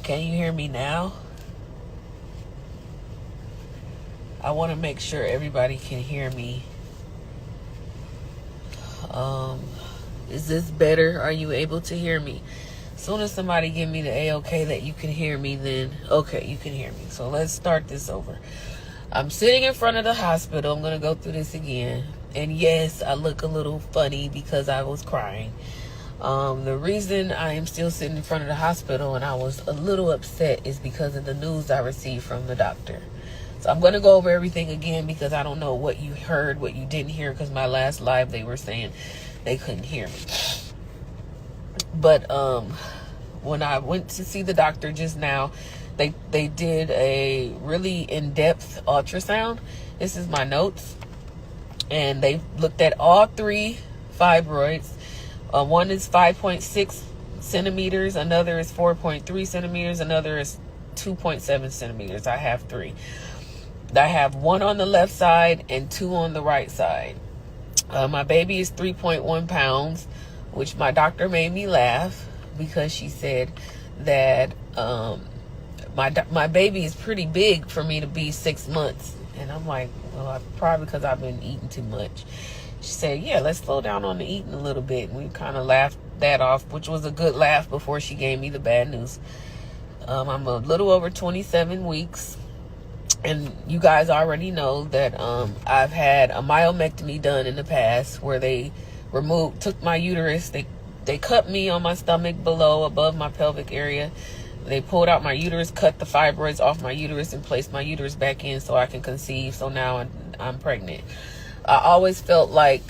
Can you hear me now? I want to make sure everybody can hear me. Is this better? Are you able to hear me? As soon as somebody give me the A-OK that you can hear me, then okay, you can hear me. So let's start this over. I'm sitting in front of the hospital. I'm going to go through this again. And yes, I look a little funny because I was crying. The reason I am still sitting in front of the hospital and I was a little upset is because of the news I received from the doctor. So I'm going to go over everything again because I don't know what you heard, what you didn't hear, because my last live they were saying they couldn't hear me. But when I went to see the doctor just now, they did a really in-depth ultrasound. This is my notes. And they looked at all 3 fibroids. One is 5.6 centimeters. Another is 4.3 centimeters. Another is 2.7 centimeters. I have 3. I have 1 on the left side and 2 on the right side. My baby is 3.1 pounds, which my doctor made me laugh because she said that my baby is pretty big for me to be 6 months. And I'm like, well, probably because I've been eating too much. She said, yeah, let's slow down on the eating a little bit. And we kind of laughed that off, which was a good laugh before she gave me the bad news. I'm a little over 27 weeks. And you guys already know that I've had a myomectomy done in the past where they took my uterus. They cut me on my stomach above my pelvic area. They pulled out my uterus, cut the fibroids off my uterus, and placed my uterus back in so I can conceive. So now I'm pregnant. I always felt like,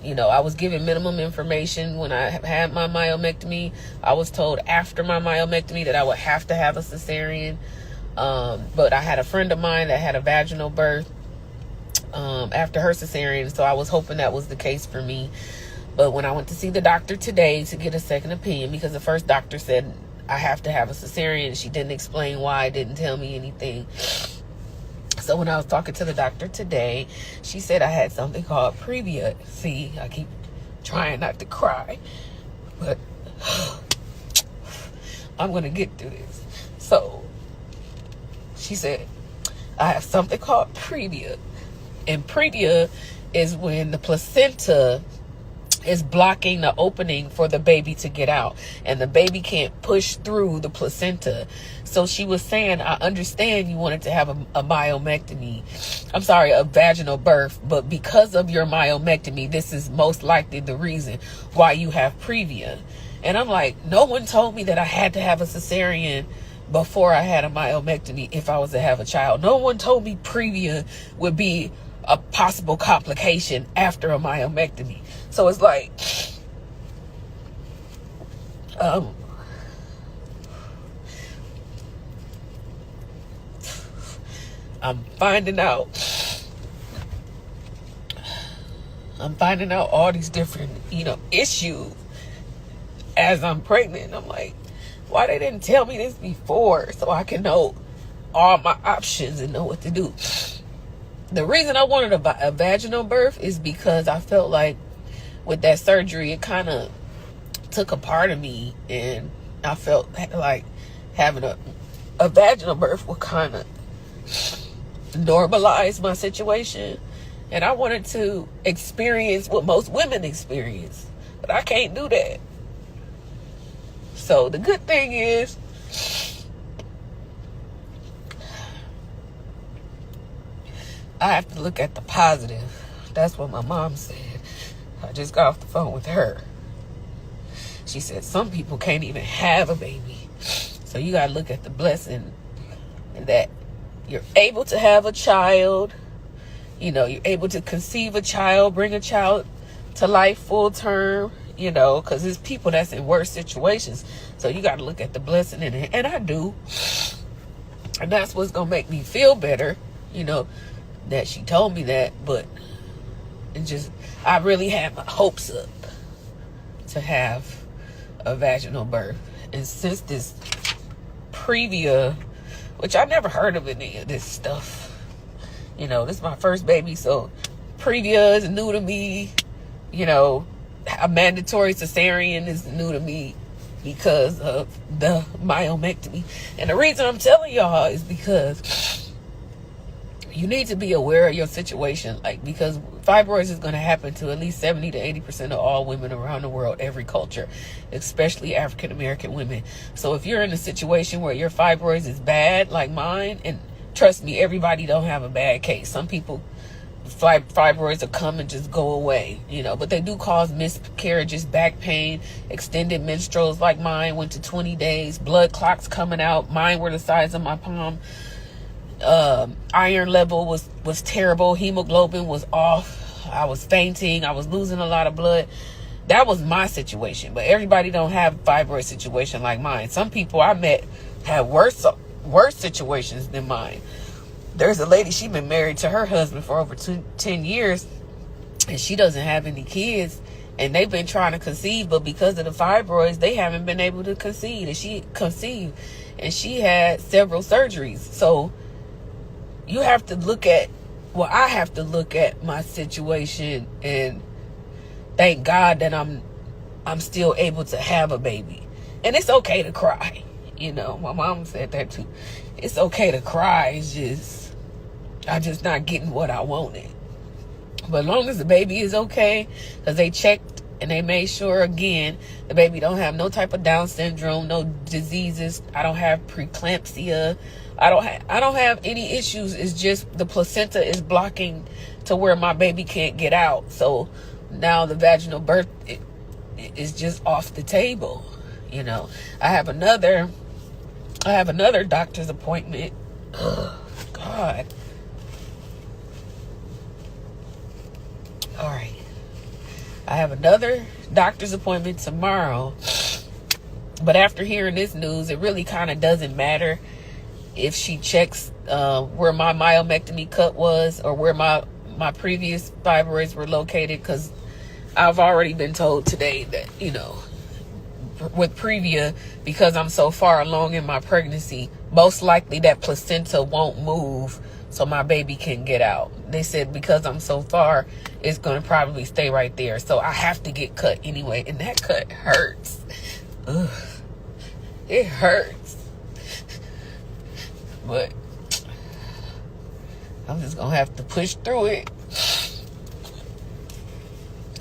I was given minimum information when I had my myomectomy. I was told after my myomectomy that I would have to have a cesarean. But I had a friend of mine that had a vaginal birth after her cesarean, so I was hoping that was the case for me. But when I went to see the doctor today to get a second opinion, because the first doctor said I have to have a cesarean, she didn't explain why, didn't tell me anything. So when I was talking to the doctor today, she said I had something called previa. See, I keep trying not to cry, but I'm going to get through this. So she said I have something called previa. And previa is when the placenta is blocking the opening for the baby to get out, and the baby can't push through the placenta. So she was saying, I understand you wanted to have a myomectomy. I'm sorry, a vaginal birth, but because of your myomectomy, this is most likely the reason why you have previa. And I'm like, no one told me that I had to have a cesarean before I had a myomectomy if I was to have a child. No one told me previa would be a possible complication after a myomectomy. So it's like, I'm finding out all these different, issues as I'm pregnant. I'm like, why they didn't tell me this before so I can know all my options and know what to do. The reason I wanted a vaginal birth is because I felt like with that surgery, it kind of took a part of me, and I felt like having a vaginal birth would kind of normalize my situation. And I wanted to experience what most women experience, but I can't do that. So the good thing is, I have to look at the positive. That's what my mom said. I just got off the phone with her. She said some people can't even have a baby. So you got to look at the blessing, and that you're able to have a child. You're able to conceive a child, bring a child to life full term, because there's people that's in worse situations. So you got to look at the blessing in it. And I do. And that's what's going to make me feel better, that she told me that. But I really had my hopes up to have a vaginal birth. And since this previa, which I never heard of any of this stuff, this is my first baby, so previa is new to me. A mandatory cesarean is new to me. because of the myomectomy. And the reason I'm telling y'all is because you need to be aware of your situation, like, because fibroids is going to happen to at least 70 to 80% of all women around the world, every culture, especially African American women. So if you're in a situation where your fibroids is bad, like mine, and trust me, everybody don't have a bad case. Some people, fibroids will come and just go away, you know, but they do cause miscarriages, back pain, extended menstruals, like mine went to 20 days, blood clots coming out. Mine were the size of my palm. Iron level was terrible. Hemoglobin was off. I was fainting. I was losing a lot of blood. That was my situation, but everybody don't have fibroid situation like mine. Some people I met had worse situations than mine. There's a lady, she been married to her husband for over 10 years, and she doesn't have any kids, and they've been trying to conceive, but because of the fibroids, they haven't been able to conceive. And she conceived, and she had several surgeries. So you have to look at, well, I have to look at my situation and thank God that I'm still able to have a baby. And it's okay to cry. You know, my mom said that too. It's okay to cry. It's just, I'm just not getting what I wanted. But as long as the baby is okay, because they checked and they made sure, again, the baby don't have no type of Down syndrome, no diseases. I don't have preeclampsia. I don't have any issues. It's just the placenta is blocking to where my baby can't get out. So now the vaginal birth is just off the table. You know, I have another doctor's appointment. Oh, God. All right. I have another doctor's appointment tomorrow. But after hearing this news, it really kind of doesn't matter if she checks where my myomectomy cut was or where my previous fibroids were located, because I've already been told today that, you know, with Previa, because I'm so far along in my pregnancy, most likely that placenta won't move so my baby can get out. They said because I'm so far, it's going to probably stay right there. So I have to get cut anyway. And that cut hurts. Ugh. It hurts. But I'm just going to have to push through it.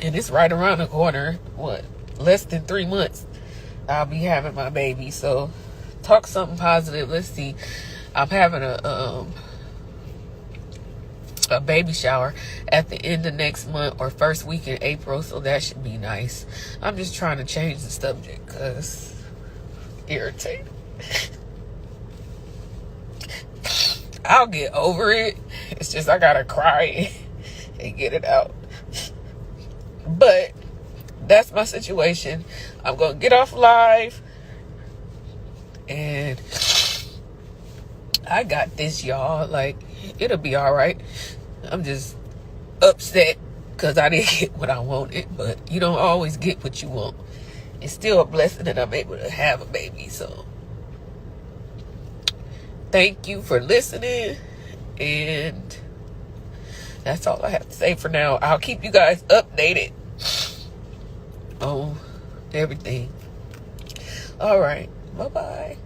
And it's right around the corner. What? Less than 3 months. I'll be having my baby. So talk something positive. Let's see. I'm having a baby shower at the end of next month or first week in April. So that should be nice. I'm just trying to change the subject because irritating. I'll get over it. It's just I gotta cry and get it out. But that's my situation. I'm gonna get off live, and I got this, y'all. Like, it'll be all right. I'm just upset because I didn't get what I wanted, but you don't always get what you want. It's still a blessing that I'm able to have a baby. So thank you for listening, and that's all I have to say for now. I'll keep you guys updated on everything. All right. Bye-bye.